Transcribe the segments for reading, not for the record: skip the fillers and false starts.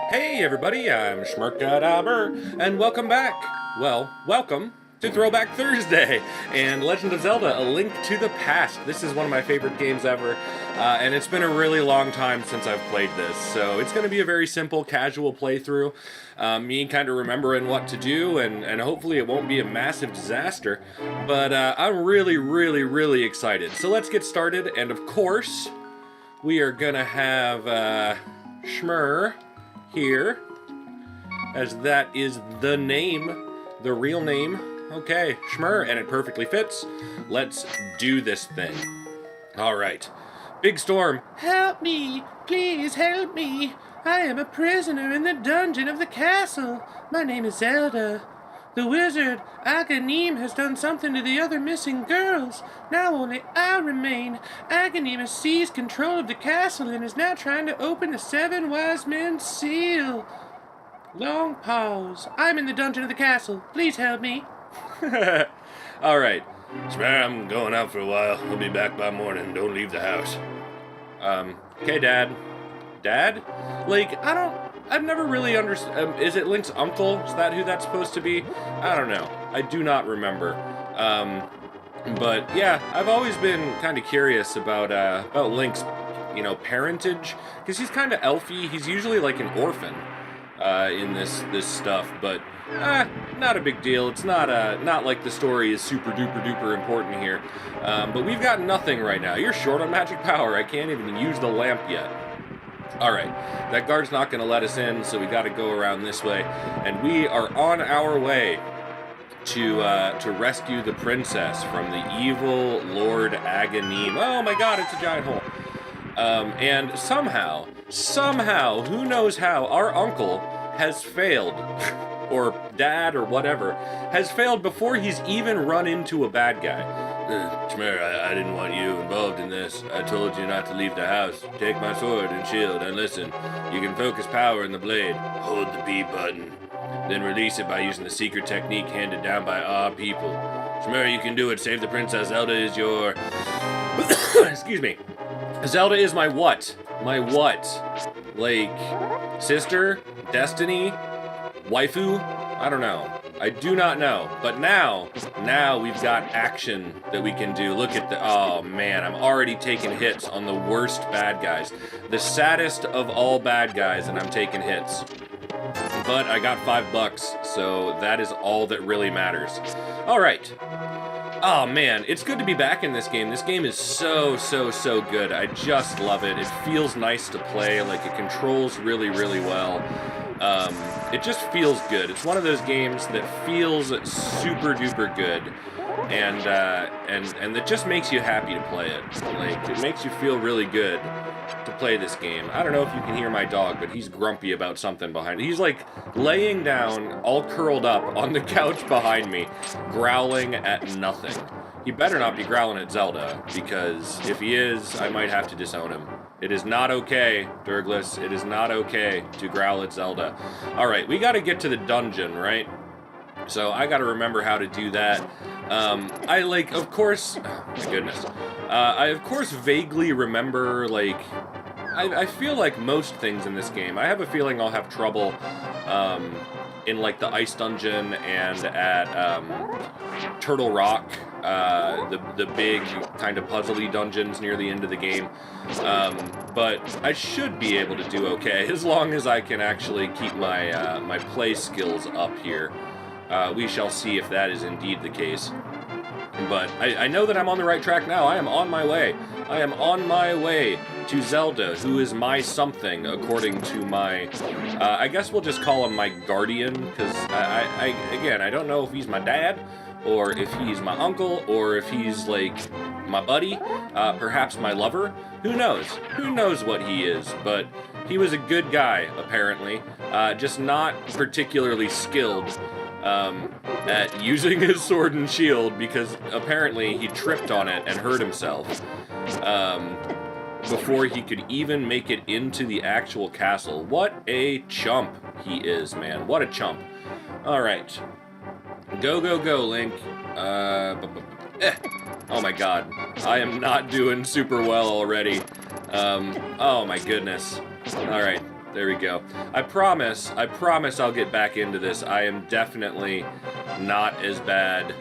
Hey everybody, I'm schmerkadabur, and welcome back. Well, welcome to Throwback Thursday and Legend of Zelda: A Link to the Past. This is one of my favorite games ever, and it's been a really long time since I've played this, so it's going to be a very simple, casual playthrough. Me kind of remembering what to do, and hopefully it won't be a massive disaster, but I'm really excited. So let's get started, and of course, we are going to have Schmer here, as that is the name, the real name. Okay, Schmer, and it perfectly fits. Let's do this thing. All right. Big Storm. Help me! Please help me! I am a prisoner in the dungeon of the castle. My name is Zelda. The wizard, Aghanim, has done something to the other missing girls. Now only I remain. Aghanim has seized control of the castle and is now trying to open the Seven Wise Men's seal. Long pause. I'm in the dungeon of the castle. Please help me. All right. Schmer, I'm going out for a while. I'll be back by morning. Don't leave the house. Okay, Dad. Dad? Like, I've never really understood. Is it Link's uncle? Is that who that's supposed to be? I don't know. I do not remember. But yeah, I've always been kind of curious about Link's, parentage, because he's kind of elfy. He's usually like an orphan in this stuff, but not a big deal. It's not like the story is super duper important here. But we've got nothing right now. You're short on magic power. I can't even use the lamp yet. Alright, that guard's not going to let us in, so we got to go around this way. And we are on our way to rescue the princess from the evil Lord Aghanim. Oh my god, it's a giant hole. And somehow, who knows how, our uncle has failed, or dad, or whatever, has failed before he's even run into a bad guy. Schmer, I didn't want you involved in this. I told you not to leave the house. Take my sword and shield, and listen. You can focus power in the blade. Hold the B button. Then release it by using the secret technique handed down by our people. Schmer, you can do it. Save the princess. Zelda is your... Excuse me. Zelda is my what? My what? Like, sister? Destiny? Waifu? I don't know. I do not know. But now we've got action that we can do. Look at the... Oh, man. I'm already taking hits on the worst bad guys. The saddest of all bad guys, and I'm taking hits. But I got $5, so that is all that really matters. All right. Oh, man. It's good to be back in this game. This game is so good. I just love it. It feels nice to play. Like, it controls really well. It just feels good. It's one of those games that feels super duper good, and that just makes you happy to play it. Like, it makes you feel really good to play this game. I don't know if you can hear my dog, but he's grumpy about something behind me. He's like laying down, all curled up on the couch behind me, growling at nothing. He better not be growling at Zelda, because if he is, I might have to disown him. It is not okay, Durgless. It is not okay to growl at Zelda. Alright, we gotta get to the dungeon, right? So I gotta remember how to do that. Of course... Oh, my goodness. I, of course, vaguely remember, like... I feel like most things in this game, I have a feeling I'll have trouble, in, like, the Ice Dungeon and at, Turtle Rock, the big kind of puzzly dungeons near the end of the game. But I should be able to do okay, as long as I can actually keep my, my play skills up here. We shall see if that is indeed the case. But I know that I'm on the right track now. I am on my way. I am on my way to Zelda, who is my something, according to my... I guess we'll just call him my guardian, because again, I don't know if he's my dad, or if he's my uncle, or if he's, like, my buddy, perhaps my lover. Who knows? Who knows what he is, but he was a good guy, apparently, just not particularly skilled at using his sword and shield, because apparently he tripped on it and hurt himself before he could even make it into the actual castle. What a chump he is, man. What a chump. Alright. Go, Link. Oh my god. I am not doing super well already. Oh my goodness. Alright. There we go. I promise I'll get back into this. I am definitely not as bad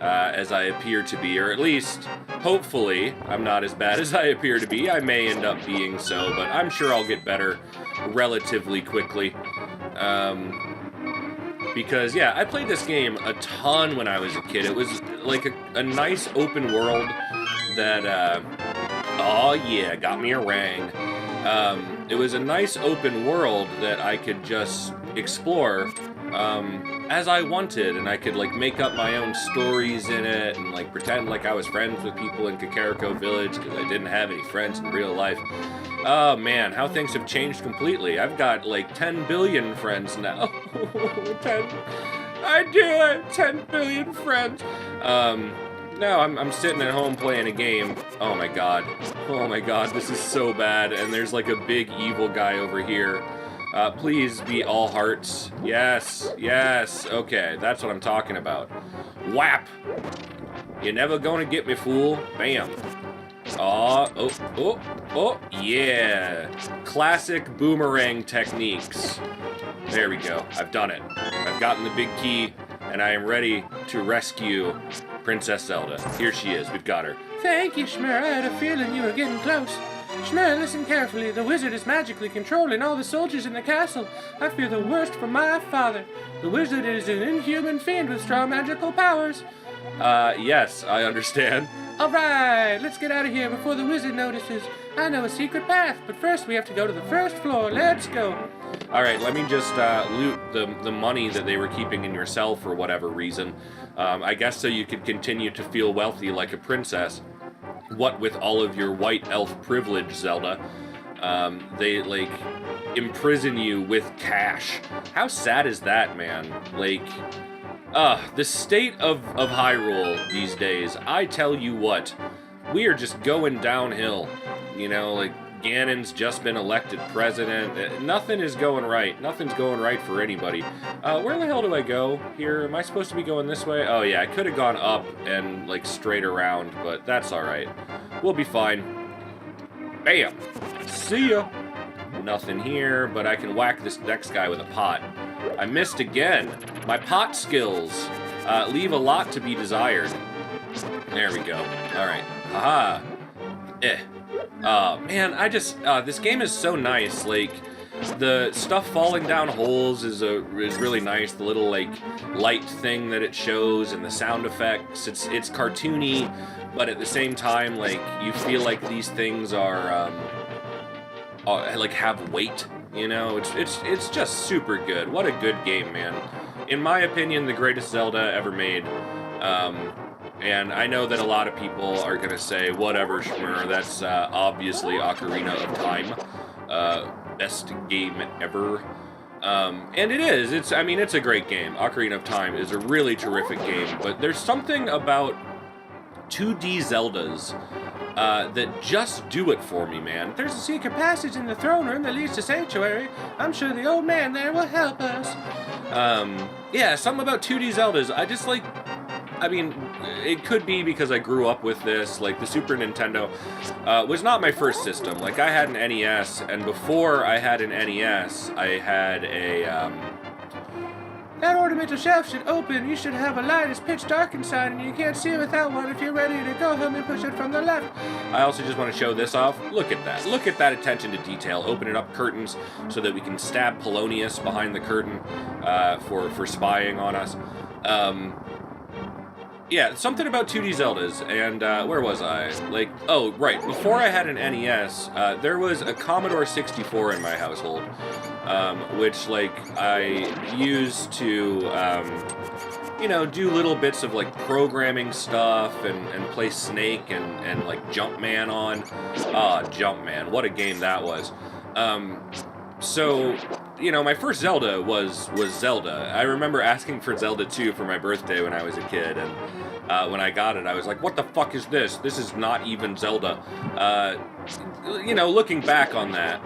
as I appear to be, or at least, hopefully, I'm not as bad as I appear to be. I may end up being so, but I'm sure I'll get better relatively quickly. Because, yeah, I played this game a ton when I was a kid. It was like a nice open world that, oh yeah, got me a rang. It was a nice open world that I could just explore as I wanted, and I could like make up my own stories in it and like pretend like I was friends with people in Kakariko Village because I didn't have any friends in real life. Oh man, how things have changed completely. I've got like 10 billion friends now. 10. I do it. 10 billion friends. No, I'm sitting at home playing a game. Oh my god. Oh my god, this is so bad. And there's like a big evil guy over here. Please be all hearts. Yes, yes. Okay, that's what I'm talking about. Whap! You're never gonna get me, fool. Bam. Oh, yeah. Classic boomerang techniques. There we go. I've done it. I've gotten the big key, and I am ready to rescue Princess Zelda. Here she is. We've got her. Thank you, Schmer. I had a feeling you were getting close. Schmer, listen carefully. The wizard is magically controlling all the soldiers in the castle. I fear the worst for my father. The wizard is an inhuman fiend with strong magical powers. Yes, I understand. Alright, let's get out of here before the wizard notices. I know a secret path, but first we have to go to the first floor. Let's go. Alright, let me just loot the money that they were keeping in your cell for whatever reason. I guess so you could continue to feel wealthy like a princess. What with all of your white elf privilege, Zelda, they, like, imprison you with cash. How sad is that, man? Like, the state of Hyrule these days, I tell you what, we are just going downhill. You know, like, Ganon's just been elected president. Nothing is going right. Nothing's going right for anybody. Where the hell do I go here? Am I supposed to be going this way? Oh yeah, I could have gone up and like straight around, but that's alright. We'll be fine. Bam! See ya! Nothing here, but I can whack this next guy with a pot. I missed again. My pot skills leave a lot to be desired. There we go. Alright. Haha. Man, this game is so nice. Like, the stuff falling down holes is really nice. The little, like, light thing that it shows and the sound effects. It's cartoony, but at the same time, like, you feel like these things are, like, have weight, you know? It's just super good. What a good game, man. In my opinion, the greatest Zelda ever made. And I know that a lot of people are going to say, whatever, Schmer, that's obviously Ocarina of Time. Best game ever. And it is. It's a great game. Ocarina of Time is a really terrific game. But there's something about 2D Zeldas that just do it for me, man. There's a secret passage in the throne room that leads to Sanctuary. I'm sure the old man there will help us. Yeah, something about 2D Zeldas. I just like... I mean, it could be because I grew up with this. Like, the Super Nintendo was not my first system. Like, I had an NES, and before I had an NES, I had a, That ornamental shelf should open. You should have a light. It's pitch dark inside, and you can't see without one. If you're ready to go, help me push it from the left. I also just want to show this off. Look at that. Look at that attention to detail. Opening up curtains so that we can stab Polonius behind the curtain for spying on us. Yeah, something about 2D Zeldas, and where was I? Like, oh, right, before I had an NES, there was a Commodore 64 in my household, which, like, I used to, you know, do little bits of, like, programming stuff and play Snake and like, Jumpman on. Jumpman, what a game that was. So, you know, my first Zelda was Zelda. I remember asking for Zelda 2 for my birthday when I was a kid, and when I got it, I was like, what the fuck is this? This is not even Zelda. You know, looking back on that,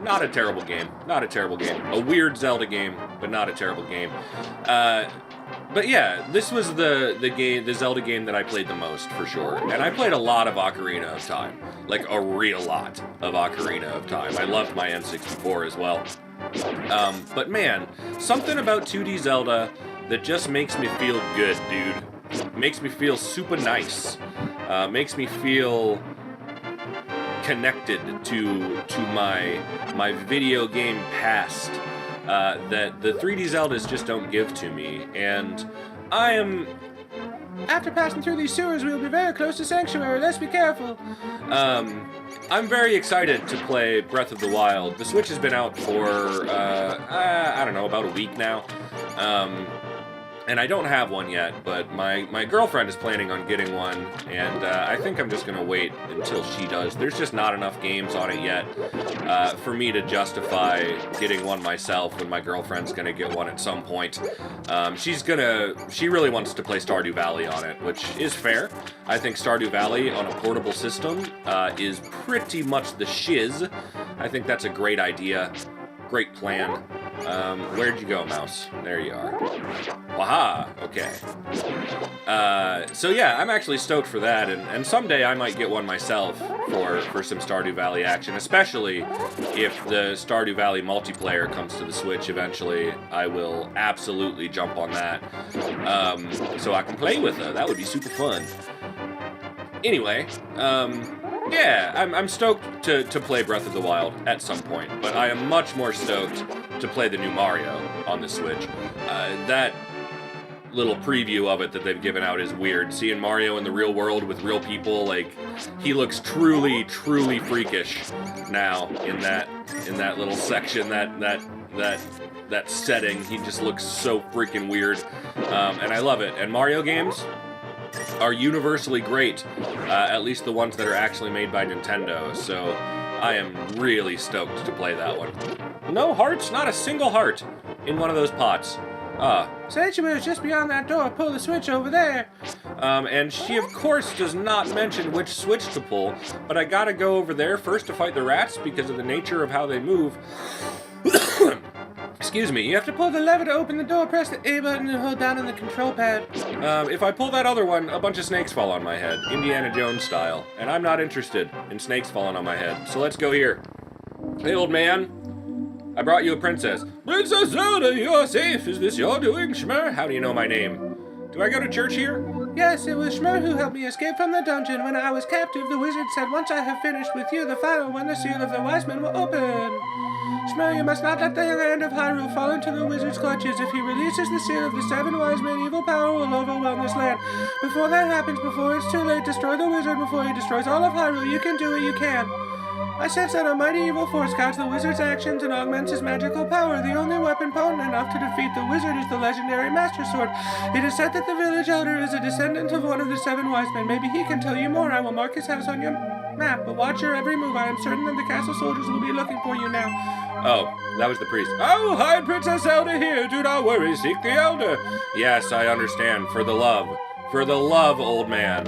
not a terrible game. Not a terrible game. A weird Zelda game, but not a terrible game. But but yeah, this was the Zelda game that I played the most for sure, and I played a lot of Ocarina of Time, like a real lot of Ocarina of Time. I loved my N64 as well. But man, something about 2D Zelda that just makes me feel good, dude. Makes me feel super nice. Makes me feel connected to my video game past that the 3D Zeldas just don't give to me. And I am... After passing through these sewers, we'll be very close to Sanctuary. Let's be careful. I'm very excited to play Breath of the Wild. The Switch has been out for, I don't know, about a week now. And I don't have one yet, but my girlfriend is planning on getting one, and I think I'm just going to wait until she does. There's just not enough games on it yet for me to justify getting one myself when my girlfriend's going to get one at some point. She really wants to play Stardew Valley on it, which is fair. I think Stardew Valley on a portable system is pretty much the shiz. I think that's a great idea. Great plan. Where'd you go, mouse? There you are. Waha! Okay. So yeah, I'm actually stoked for that, and someday I might get one myself for some Stardew Valley action, especially if the Stardew Valley multiplayer comes to the Switch eventually. I will absolutely jump on that, so I can play with it. That would be super fun. Anyway, yeah, I'm stoked to play Breath of the Wild at some point, but I am much more stoked to play the new Mario on the Switch. That little preview of it that they've given out is weird. Seeing Mario in the real world with real people, like, he looks truly, truly freakish now in that little section, that setting. He just looks so freaking weird, and I love it. And Mario games are universally great, at least the ones that are actually made by Nintendo, so I am really stoked to play that one. No hearts? Not a single heart in one of those pots. Sanctuary is just beyond that door. Pull the switch over there. And she, of course, does not mention which switch to pull, but I gotta go over there first to fight the rats because of the nature of how they move. Excuse me. You have to pull the lever to open the door, press the A button, and hold down on the control pad. If I pull that other one, a bunch of snakes fall on my head, Indiana Jones style, and I'm not interested in snakes falling on my head, so let's go here. Hey, old man. I brought you a princess. Princess Zelda, you are safe. Is this your doing, Schmer? How do you know my name? Do I go to church here? Yes, it was Schmer who helped me escape from the dungeon. When I was captive, the wizard said, once I have finished with you, the final one, the seal of the wise men, will open. Schmer, you must not let the land of Hyrule fall into the wizard's clutches. If he releases the seal of the seven wise men, evil power will overwhelm this land. Before that happens, before it's too late, destroy the wizard before he destroys all of Hyrule. You can do it, you can. I sense that a mighty evil force guides the wizard's actions and augments his magical power. The only weapon potent enough to defeat the wizard is the legendary Master Sword. It is said that the village elder is a descendant of one of the seven wise men. Maybe he can tell you more. I will mark his house on your map, but watch your every move. I am certain that the castle soldiers will be looking for you now. Oh, that was the priest. Oh, hide Princess Zelda here. Do not worry. Seek the elder. Yes, I understand. For the love. For the love, old man.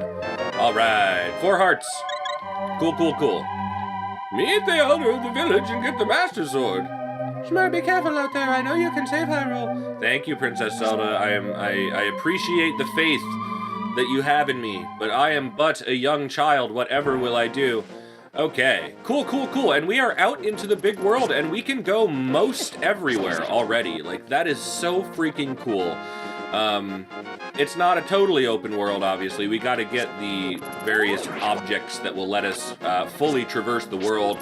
All right. 4 hearts. Cool, cool, cool. Meet the elder of the village and get the Master Sword. Schmer, be careful out there. I know you can save Hyrule. Thank you, Princess Zelda. I appreciate the faith that you have in me, but I am but a young child. Whatever will I do? Okay. Cool, cool, cool. And we are out into the big world, and we can go most everywhere already. Like, that is so freaking cool. It's not a totally open world, obviously. We gotta get the various objects that will let us fully traverse the world.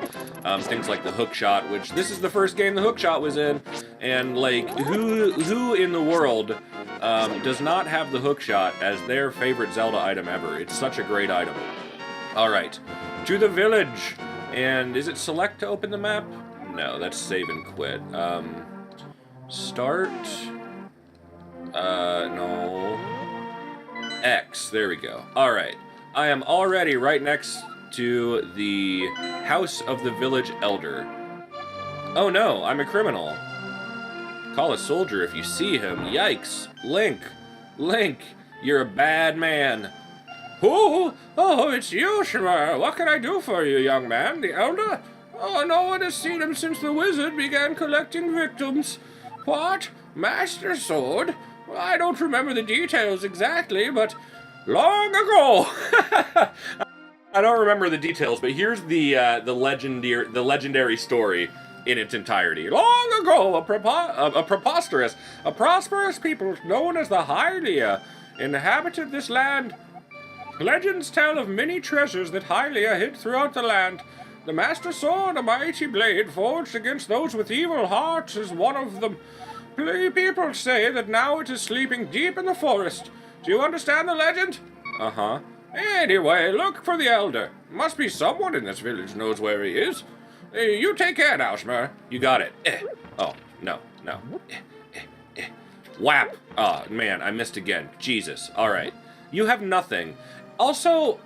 Things like the hookshot, which this is the first game the hookshot was in. And, like, who in the world does not have the hookshot as their favorite Zelda item ever? It's such a great item. Alright, to the village. And is it select to open the map? No, that's save and quit. Start... no. X, there we go. Alright. I am already right next to the house of the village elder. Oh no, I'm a criminal. Call a soldier if you see him. Yikes. Link, you're a bad man. Oh, it's you, Schmer. What can I do for you, young man? The elder? Oh, no one has seen him since the wizard began collecting victims. What? Master Sword? I don't remember the details exactly, but long ago. I don't remember the details, but here's the legendary story in its entirety. Long ago, a prosperous people known as the Hylia inhabited this land. Legends tell of many treasures that Hylia hid throughout the land. The Master Sword, a mighty blade forged against those with evil hearts, is one of them. People say that now it is sleeping deep in the forest. Do you understand the legend? Uh-huh. Anyway, look for the elder. Must be someone in this village knows where he is. You take care now, Schmer. You got it. Oh, no. Whap. Oh, man, I missed again. Jesus. All right. You have nothing. Also,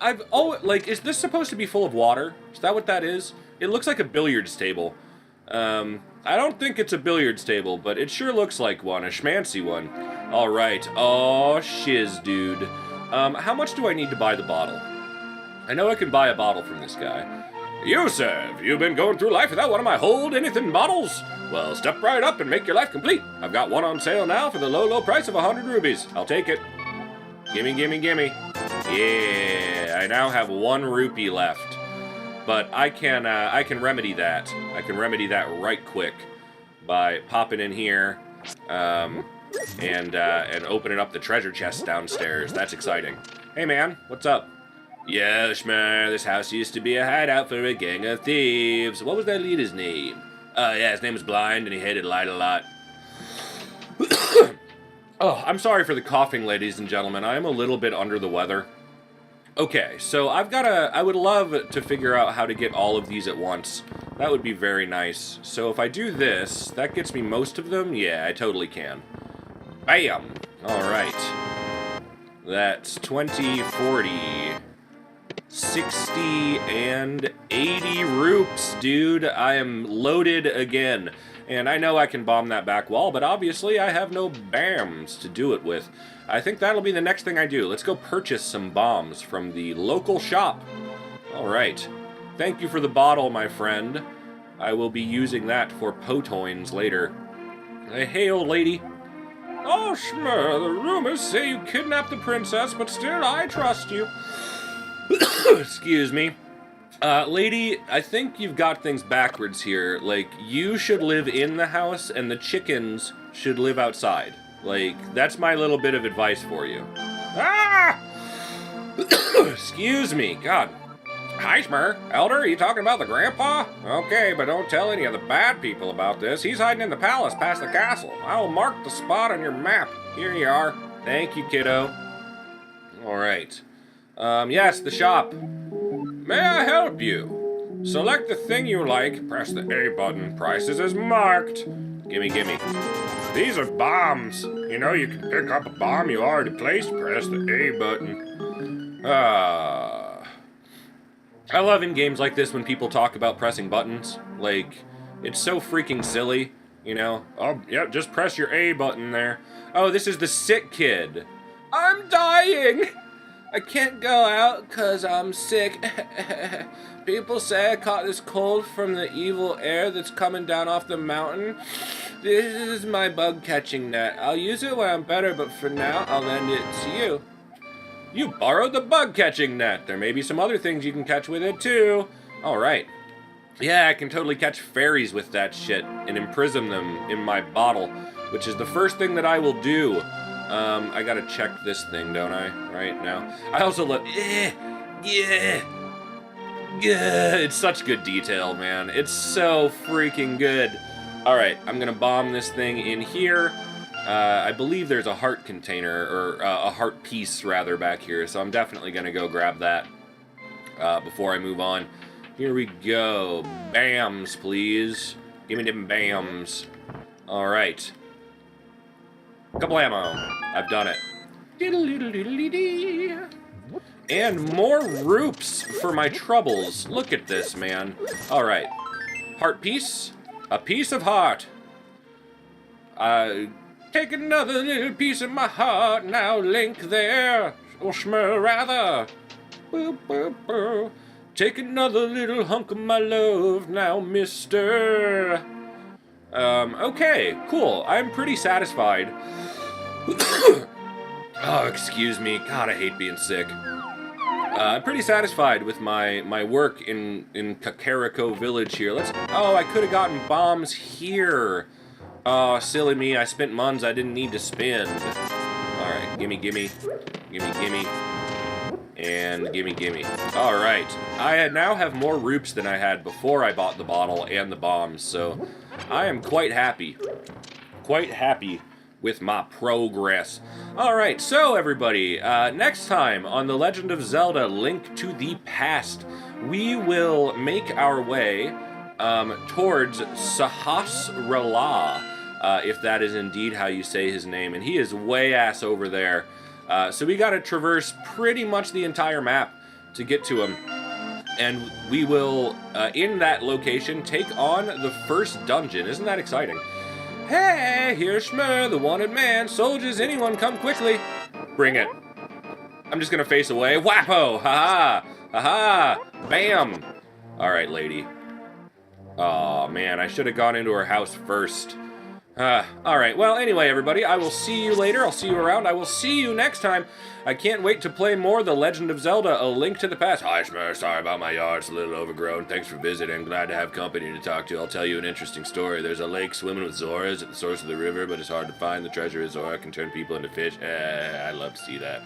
is this supposed to be full of water? Is that what that is? It looks like a billiards table. I don't think it's a billiards table, but it sure looks like one, a schmancy one. All right. Oh, shiz, dude. How much do I need to buy the bottle? I know I can buy a bottle from this guy. You, sir, have you been going through life without one of my hold-anything bottles? Well, step right up and make your life complete. I've got one on sale now for the low price of 100 rubies. I'll take it. Gimme. Yeah, I now have 1 rupee left. But I can remedy that. I can remedy that right quick by popping in here and opening up the treasure chest downstairs. That's exciting. Hey, man, what's up? Yeah, Schmer, this house used to be a hideout for a gang of thieves. What was that leader's name? Yeah, his name was Blind, and he hated light a lot. Oh, I'm sorry for the coughing, ladies and gentlemen. I am a little bit under the weather. Okay, so I would love to figure out how to get all of these at once. That would be very nice. So if I do this, that gets me most of them? Yeah, I totally can. Bam! Alright. That's 20, 40, 60, and 80 rupes, dude. I am loaded again. And I know I can bomb that back wall, but obviously I have no BAMs to do it with. I think that'll be the next thing I do. Let's go purchase some bombs from the local shop. Alright. Thank you for the bottle, my friend. I will be using that for potoins later. Hey, old lady. Oh, Schmer, the rumors say you kidnapped the princess, but still I trust you. Excuse me. Lady, I think you've got things backwards here. Like, you should live in the house, and the chickens should live outside. Like, that's my little bit of advice for you. Ah! Excuse me, God. Hi, Schmer. Elder, are you talking about the grandpa? Okay, but don't tell any of the bad people about this. He's hiding in the palace past the castle. I will mark the spot on your map. Here you are. Thank you, kiddo. Alright. Yes, the shop. May I help you? Select the thing you like, press the A button. Prices is marked. Gimme. These are bombs. You know you can pick up a bomb you already placed, press the A button. I love in games like this when people talk about pressing buttons. Like, it's so freaking silly, you know? Oh, yeah, just press your A button there. Oh, this is the sick kid. I'm dying! I can't go out 'cause I'm sick. People say I caught this cold from the evil air that's coming down off the mountain. This is my bug catching net. I'll use it when I'm better, but for now, I'll lend it to you. You borrowed the bug catching net. There may be some other things you can catch with it too. All right. Yeah, I can totally catch fairies with that shit and imprison them in my bottle, which is the first thing that I will do. I gotta check this thing, don't I? Right now. I also love... It's such good detail, man. It's so freaking good. Alright, I'm gonna bomb this thing in here. I believe there's a heart container, or a heart piece, rather, back here, so I'm definitely gonna go grab that before I move on. Here we go. Bams, please. Give me them bams. Alright. Kablamo. I've done it. And more roops for my troubles. Look at this, man. Alright. Heart piece. A piece of heart. Take another little piece of my heart. Now link there. Or Schmer, rather. Boop, boop, boop. Take another little hunk of my love. Now, mister. Okay, cool. I'm pretty satisfied Oh, excuse me. God, I hate being sick. I'm pretty satisfied with my work in Kakariko Village here. Oh, I could have gotten bombs here. Oh, silly me. I spent muns I didn't need to spend. Alright, gimme. And gimme. Alright. I now have more roops than I had before I bought the bottle and the bombs, so I am quite happy. Quite happy with my progress. Alright, so everybody, next time on The Legend of Zelda: Link to the Past, we will make our way towards Sahasrara, if that is indeed how you say his name, and he is way ass over there. So we gotta traverse pretty much the entire map to get to him. And we will, in that location, take on the first dungeon. Isn't that exciting? Hey, here's Schmer, the wanted man. Soldiers, anyone come quickly. Bring it. I'm just gonna face away. Whappo! Ha-ha! Ha-ha! Bam! Alright, lady. Aw, man, I should have gone into her house first. Alright, well, anyway, everybody, I will see you later. I'll see you around. I will see you next time. I can't wait to play more The Legend of Zelda: A Link to the Past. Hi, Schmer. Sorry about my yard. It's a little overgrown. Thanks for visiting. Glad to have company to talk to. I'll tell you an interesting story. There's a lake swimming with Zoras at the source of the river, but it's hard to find. The treasure is Zora can turn people into fish. I'd love to see that.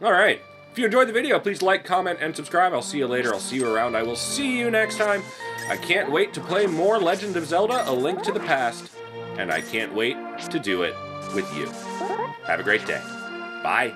Alright. If you enjoyed the video, please like, comment, and subscribe. I'll see you later. I'll see you around. I will see you next time. I can't wait to play more Legend of Zelda: A Link to the Past. And I can't wait to do it with you. Have a great day. Bye.